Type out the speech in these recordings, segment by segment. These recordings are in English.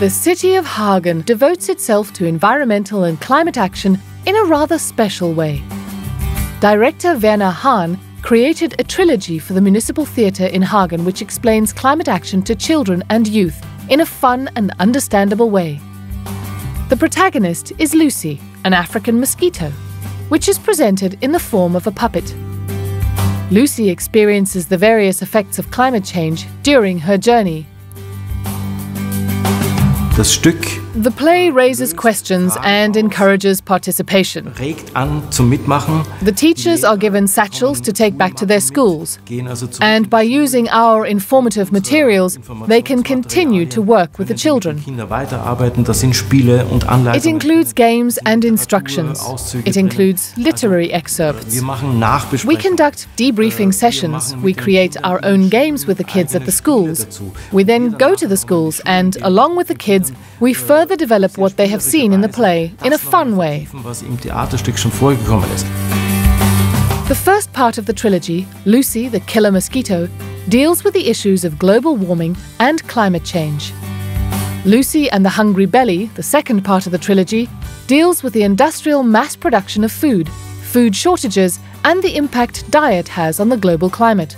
The city of Hagen devotes itself to environmental and climate action in a rather special way. Director Werner Hahn created a trilogy for the municipal theatre in Hagen which explains climate action to children and youth in a fun and understandable way. The protagonist is Lucy, an African mosquito, which is presented in the form of a puppet. Lucy experiences the various effects of climate change during her journey. The play raises questions and encourages participation. The teachers are given satchels to take back to their schools, and by using our informative materials, they can continue to work with the children. It includes games and instructions. It includes literary excerpts. We conduct debriefing sessions. We create our own games with the kids at the schools. We then go to the schools and, along with the kids, we further develop what they have seen in the play in a fun way. The first part of the trilogy, Lucy, the killer mosquito, deals with the issues of global warming and climate change. Lucy and the Hungry Belly, the second part of the trilogy, deals with the industrial mass production of food, food shortages, and the impact diet has on the global climate.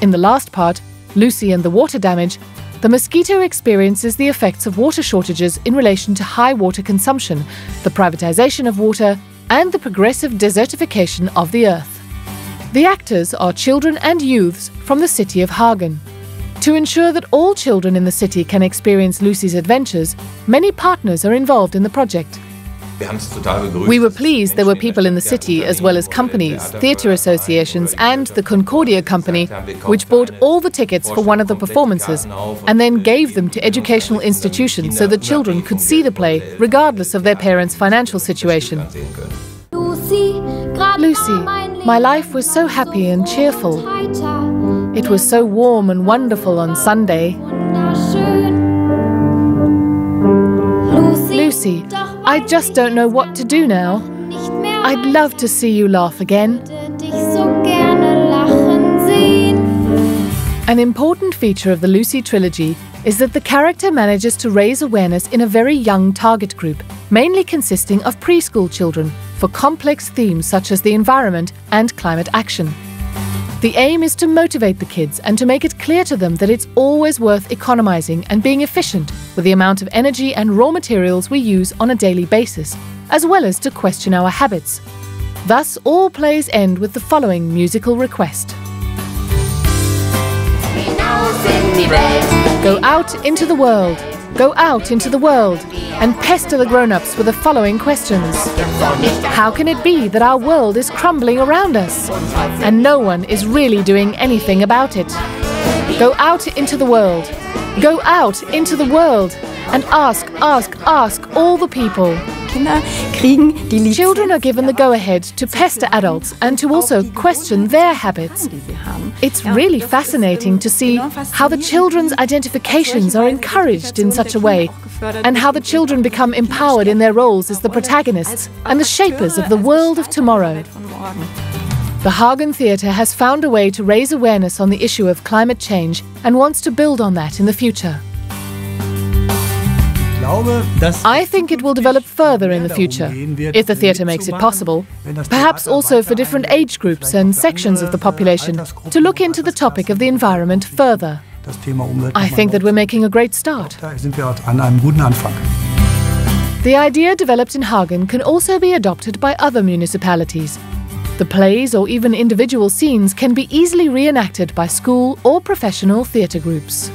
In the last part, Lucy and the water damage, the mosquito experiences the effects of water shortages in relation to high water consumption, the privatization of water, and the progressive desertification of the earth. The actors are children and youths from the city of Hagen. To ensure that all children in the city can experience Lucy's adventures, many partners are involved in the project. We were pleased there were people in the city as well as companies, theatre associations and the Concordia company, which bought all the tickets for one of the performances and then gave them to educational institutions so that children could see the play regardless of their parents' financial situation. Lucy, my life was so happy and cheerful. It was so warm and wonderful on Sunday. Lucy, I just don't know what to do now. I'd love to see you laugh again. An important feature of the Lucy trilogy is that the character manages to raise awareness in a very young target group, mainly consisting of preschool children, for complex themes such as the environment and climate action. The aim is to motivate the kids and to make it clear to them that it's always worth economizing and being efficient with the amount of energy and raw materials we use on a daily basis, as well as to question our habits. Thus, all plays end with the following musical request. Go out into the world. Go out into the world and pester the grown-ups with the following questions. How can it be that our world is crumbling around us and no one is really doing anything about it? Go out into the world. Go out into the world and ask all the people. Children are given the go-ahead to pester adults and to also question their habits. It's really fascinating to see how the children's identifications are encouraged in such a way, and how the children become empowered in their roles as the protagonists and the shapers of the world of tomorrow. The Hagen Theatre has found a way to raise awareness on the issue of climate change and wants to build on that in the future. I think it will develop further in the future, if the theatre makes it possible, perhaps also for different age groups and sections of the population, to look into the topic of the environment further. I think that we're making a great start. The idea developed in Hagen can also be adopted by other municipalities. The plays or even individual scenes can be easily reenacted by school or professional theatre groups.